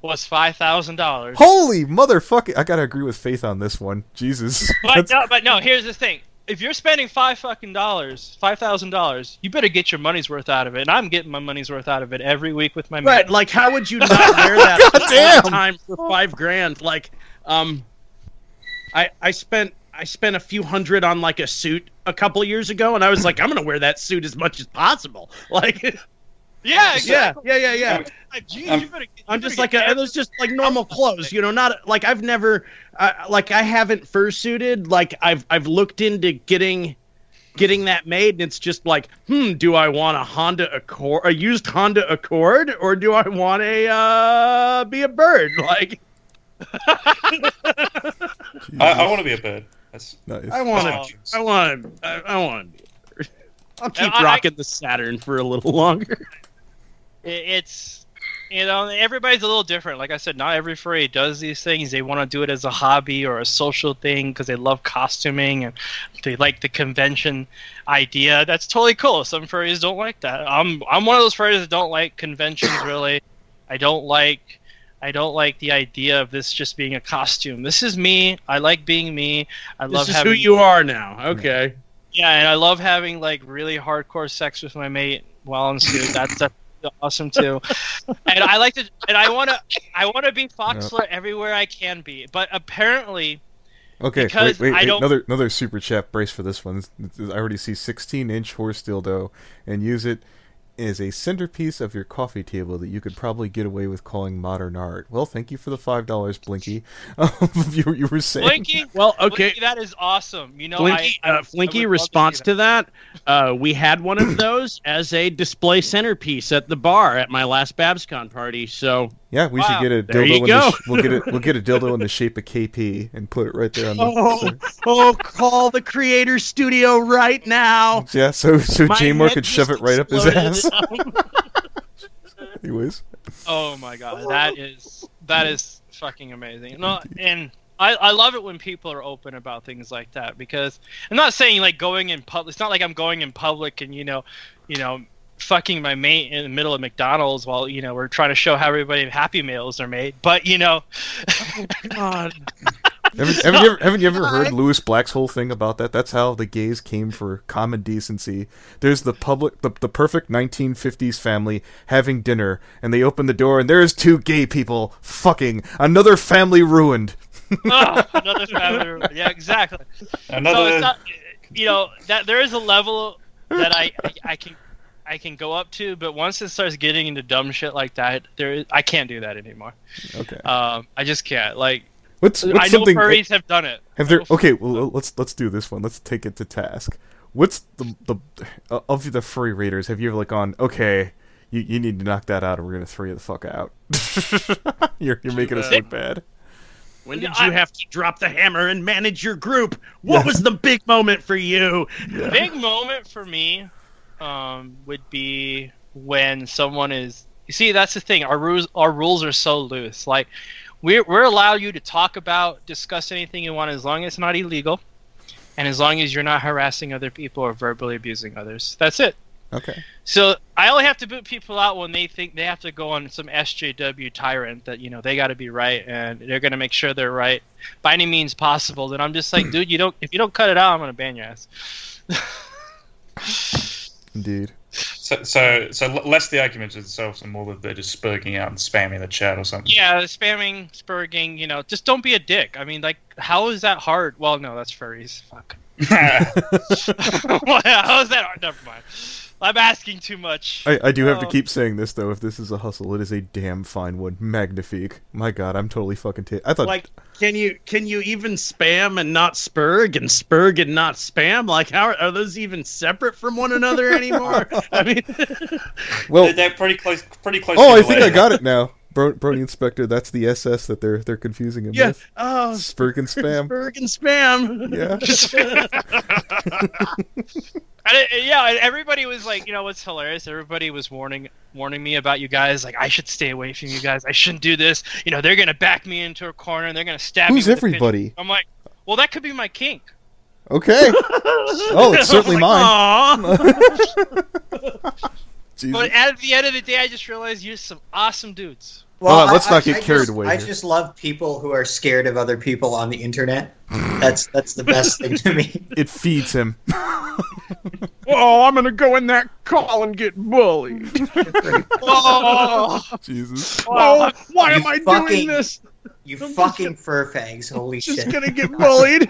was $5,000. Holy motherfucker! I gotta agree with Faith on this one. Jesus. But no. Here's the thing: if you're spending $5,000, you better get your money's worth out of it. And I'm getting my money's worth out of it every week with my mate. Right? Like, how would you not wear that all the time for $5,000? Like, I spent a few hundred on like a suit a couple of years ago, and I was like, I'm gonna wear that suit as much as possible. Like. Yeah, exactly. Yeah. I'm just like, it was just like normal clothes, not like I've never, I haven't fursuited. Like I've looked into getting that made, and it's just like, do I want a used Honda Accord, or do I want be a bird? Like, I want to be a bird. That's nice. I want to be a bird. I'll keep rocking the Saturn for a little longer. It's, everybody's a little different. Like I said, not every furry does these things. They want to do it as a hobby or a social thing because they love costuming and they like the convention idea. That's totally cool. Some furries don't like that. I'm one of those furries that don't like conventions, really. I don't like the idea of this just being a costume. This is me. I like being me. This is who you are now. Okay. Yeah, and I love having like really hardcore sex with my mate while I'm sued. That's awesome too. And I like to, and I want to be Foxler everywhere I can be. But apparently, okay, wait, another super chat. Brace for this one. I already see 16-inch horse dildo, and use it as a centerpiece of your coffee table that you could probably get away with calling modern art. Well, thank you for the $5, Blinky. You were saying. Blinky? Well, okay. Blinky, that is awesome. Flinky response to that, we had one of those as a display centerpiece at the bar at my last BabsCon party, so... Yeah, we should get a dildo. We'll get a dildo in the shape of KP and put it right there on the. Call the Creator Studio right now. Yeah, so J-Mar could shove it right up his ass. Anyways. Oh my god, that is fucking amazing. No, and I love it when people are open about things like that because I'm not saying like going in public. It's not like I'm going in public and fucking my mate in the middle of McDonald's while we're trying to show how everybody Happy Meals are made. But Oh, God. Haven't you ever heard Lewis Black's whole thing about that? That's how the gays came for common decency. There's the perfect 1950s family having dinner, and they open the door, and there's two gay people fucking. Another family ruined. Another family ruined. Yeah, exactly. So it's not, that there is a level that I can go up to, but once it starts getting into dumb shit like that, I can't do that anymore. Okay. I just can't. Like, what's I know furries have done it. Okay, well, let's do this one. Let's take it to task. What's the of the furry raiders? Have you ever gone? Okay, you need to knock that out, or we're gonna throw you the fuck out. You're making us look bad. When did you have to drop the hammer and manage your group? What was the big moment for you? The big moment for me would be when someone is. You see, that's the thing. Our rules are so loose. Like, we're allowed you to discuss anything you want as long as it's not illegal, and as long as you're not harassing other people or verbally abusing others. That's it. Okay. So I only have to boot people out when they think they have to go on some SJW tyrant that they got to be right and they're going to make sure they're right by any means possible. Then I'm just like, dude, if you don't cut it out, I'm going to ban your ass. Indeed. So less the argument itself and more that they're just spurging out and spamming the chat or something. Yeah, spamming, spurging, just don't be a dick. I mean, like, how is that hard? Well, no, that's furries. Fuck. How is that hard? Never mind. I'm asking too much. I do have to keep saying this, though. If this is a hustle, it is a damn fine one. Magnifique. My god, I'm totally fucking... I thought... Like, can you even spam and not spurg and not spam? Like, how are those even separate from one another anymore? I mean... Well, they're pretty close. Oh, I think I got it now. Brony Inspector, that's the SS that they're confusing him with. Oh, Spurg and spam. Spurg and spam. Yeah. And everybody was like, what's hilarious? Everybody was warning me about you guys. Like, I should stay away from you guys. I shouldn't do this. They're gonna back me into a corner and they're gonna stab me. Who's everybody? I'm like, well, that could be my kink. Okay. Oh, it's certainly mine. But at the end of the day, I just realized you're some awesome dudes. Well, let's not get carried away. I just love people who are scared of other people on the internet. That's the best thing to me. It feeds him. Oh, I'm gonna go in that call and get bullied. Oh, Jesus! Oh, why am I doing this? You fucking fur fags! Holy shit! Just gonna get bullied.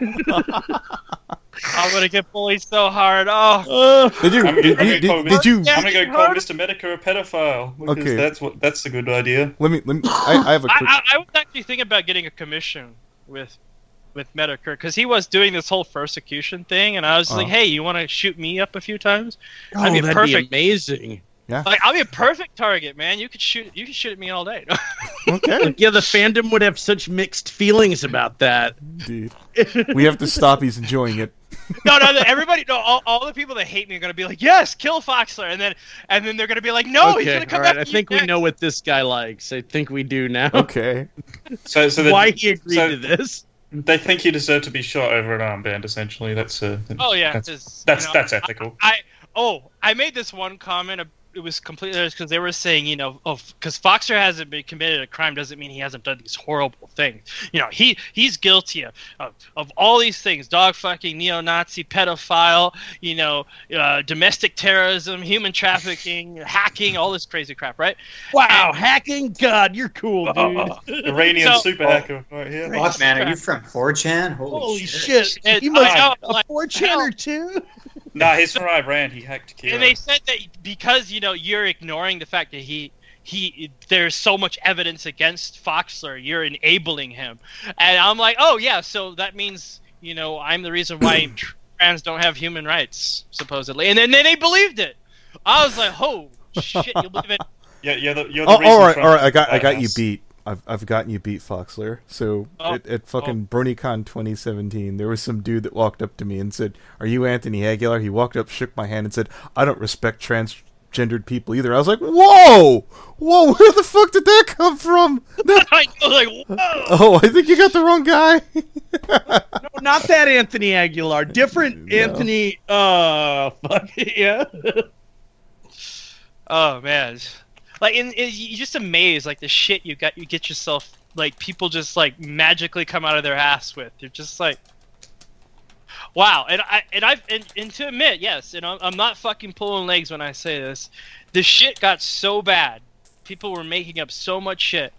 I'm gonna get bullied so hard. Oh, did you? I'm gonna go call hurt? Mr. Medica a pedophile. Because Okay, that's a good idea. Let me. I have a quick... I was actually thinking about getting a commission with Medicare because he was doing this whole persecution thing, and I was like, "Hey, you want to shoot me up a few times? That'd be amazing." Yeah. Like, I'll be a perfect target, man. You could shoot at me all day. Okay. Yeah, the fandom would have such mixed feelings about that. Indeed. We have to stop. He's enjoying it. No, everybody, all the people that hate me are gonna be like, yes, kill Foxler, and then they're gonna be like, no, he's gonna come back. I think we know what this guy likes. I think we do now. Okay. So why he agreed to this? They think you deserve to be shot over an armband. Essentially, that's oh yeah, that's ethical. I made this one comment. It was completely because they were saying, because Foxer hasn't been committed a crime doesn't mean he hasn't done these horrible things. He's guilty of all these things: dog fucking, neo-Nazi, pedophile, domestic terrorism, human trafficking, hacking, all this crazy crap, right? Wow, hacking! God, you're cool, dude. Iranian super hacker right here. Fuck, man, are you from 4chan? Holy shit! You must have a 4chan or two. Nah, he's from Iran. He hacked Kero. And they said that because you're ignoring the fact that there's so much evidence against Foxler, you're enabling him. And I'm like, oh yeah, so that means I'm the reason why trans don't have human rights supposedly. And then they believed it. I was like, oh shit, you believe it? Yeah, you're the reason. All right. I got you beat. I've gotten you beat, Foxler. So at fucking BronyCon 2017, there was some dude that walked up to me and said, "Are you Anthony Aguilar?" He walked up, shook my hand, and said, "I don't respect transgendered people either." I was like, "Whoa, where the fuck did that come from?" I was like, whoa. Oh, I think you got the wrong guy. No, not that Anthony Aguilar. Different no. Anthony. Fuck yeah. Oh man. Like, you're just amazed, like, the shit you get yourself, like, people just, like, magically come out of their ass with. You're just like, wow. And to admit, yes, I'm not fucking pulling legs when I say this. The shit got so bad. People were making up so much shit.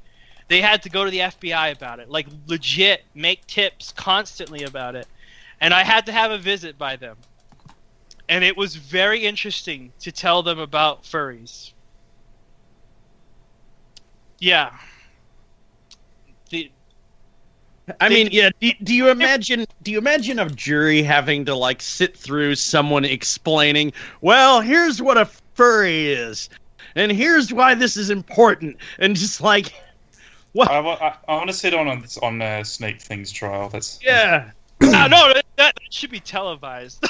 They had to go to the FBI about it. Like, legit, make tips constantly about it. And I had to have a visit by them. And it was very interesting to tell them about furries. Yeah. Do you imagine a jury having to like sit through someone explaining, well, here's what a furry is, and here's why this is important, and just like, what? I want to sit on Snake Things trial. That's yeah. No, that should be televised.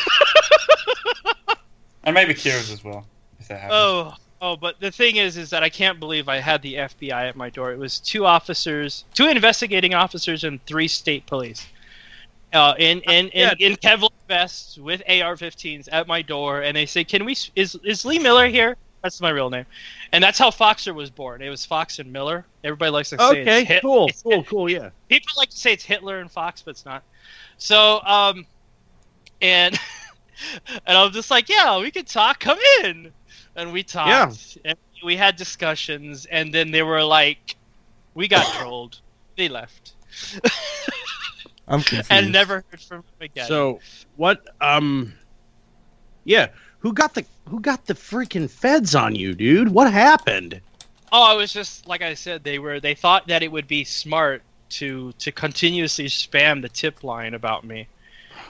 And maybe Kero's as well, if that happens. Oh, but the thing is that I can't believe I had the FBI at my door. It was 2 investigating officers, and 3 state police, in Kevlar vests with AR-15s at my door, and they say, "Can we? Is Lee Miller here?" That's my real name, and that's how Foxer was born. It was Fox and Miller. Everybody likes to say it's cool, yeah. People like to say it's Hitler and Fox, but it's not. So, and I'm just like, yeah, we could talk. Come in. And we talked, and we had discussions, and then they were like, we got trolled. They left. I'm confused. And never heard from them again. So, what, who got the freaking feds on you, dude? What happened? Oh, it was just, like I said, they thought that it would be smart to continuously spam the tip line about me.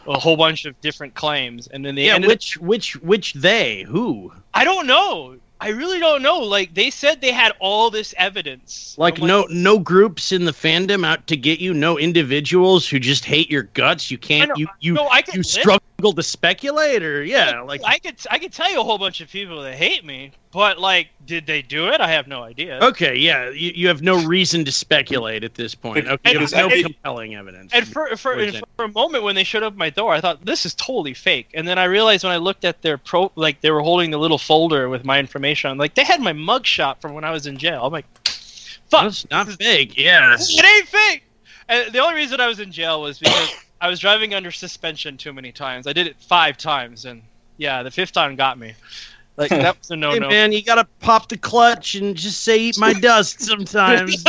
A whole bunch of different claims, and then they which they who I don't know. I really don't know. Like, they said they had all this evidence. Like, no groups in the fandom out to get you. No individuals who just hate your guts. You can't. You struggle to speculate, or I could tell you a whole bunch of people that hate me, but like, did they do it? I have no idea. Okay, yeah, you have no reason to speculate at this point. Okay, there's no compelling evidence. And for a moment when they showed up at my door, I thought this is totally fake. And then I realized when I looked at their they were holding the little folder with my information. I'm like, they had my mugshot from when I was in jail. I'm like, fuck, that's not fake. Yeah, it ain't fake. And the only reason I was in jail was because I was driving under suspension too many times. I did it 5 times, and yeah, the 5th time got me. Like, that was a no-no. Hey man, you gotta pop the clutch and just say "eat my dust" sometimes.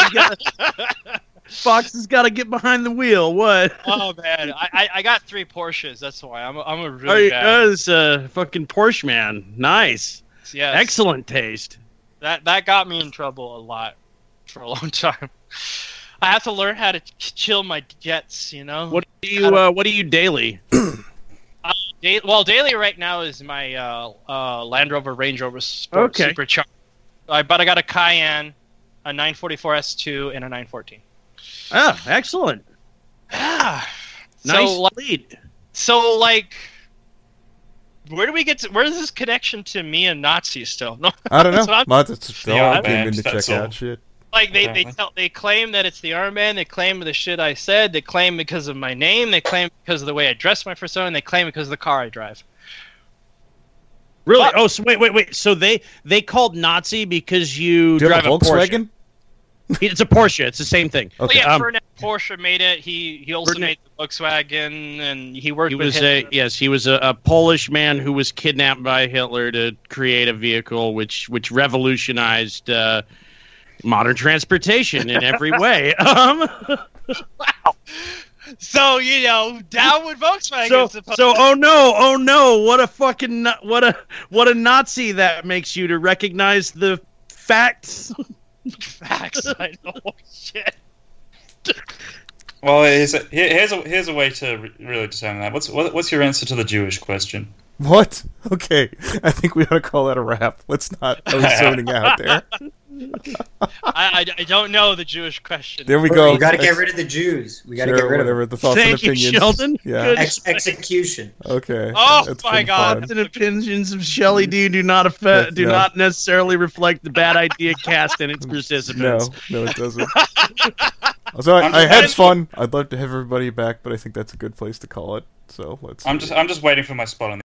Fox has got to get behind the wheel. What? Oh man, I got 3 Porsches. That's why I'm a really bad. That's a fucking Porsche man. Nice. Yes. Excellent taste. That got me in trouble a lot for a long time. I have to learn how to chill my jets. What do you daily? Daily right now is my Land Rover Range Rover Sport Supercharged. But I got a Cayenne, a 944 S2, and a 914. Ah, excellent. Ah, nice lead. So, like, Where do we get to? Where is this connection to me and Nazis still? No, I don't that's know. what I'm- They all came in armbands, to that's check all. out shit. Like they Apparently. they claim that it's the armband. They claim the shit I said. They claim because of my name. They claim because of the way I dress my persona. And they claim because of the car I drive. Really? But- Oh, so wait. So they called Nazi because you Do you drive have a Porsche. Volkswagen? It's a Porsche. It's the same thing. Okay. Well, yeah, Um, Ferdinand Porsche made it. He also Ferdinand- made the Volkswagen, and he worked He with was Hitler. he was a Polish man who was kidnapped by Hitler to create a vehicle which revolutionized modern transportation in every way. Wow. So down with Volkswagen. So oh no, what a fucking what a Nazi that makes you to recognize the facts. Facts. I know. Shit. Well, here's a way to really determine that. What's your answer to the Jewish question? What? Okay. I think we ought to call that a wrap. Let's not. I was zoning out there. I don't know the Jewish question. There we go. We got to get rid of the Jews. We got to Sure, get rid of whatever them. the thoughts and Thank you, opinions. Sheldon. Yeah. Good. Execution. Okay. Oh, That's my been God. fun. And opinions of Shelley D do not No. not necessarily reflect the bad idea cast and its participants. No, it doesn't. So I had fun. I'd love to have everybody back, but I think that's a good place to call it. So let's. I'm just waiting for my spot on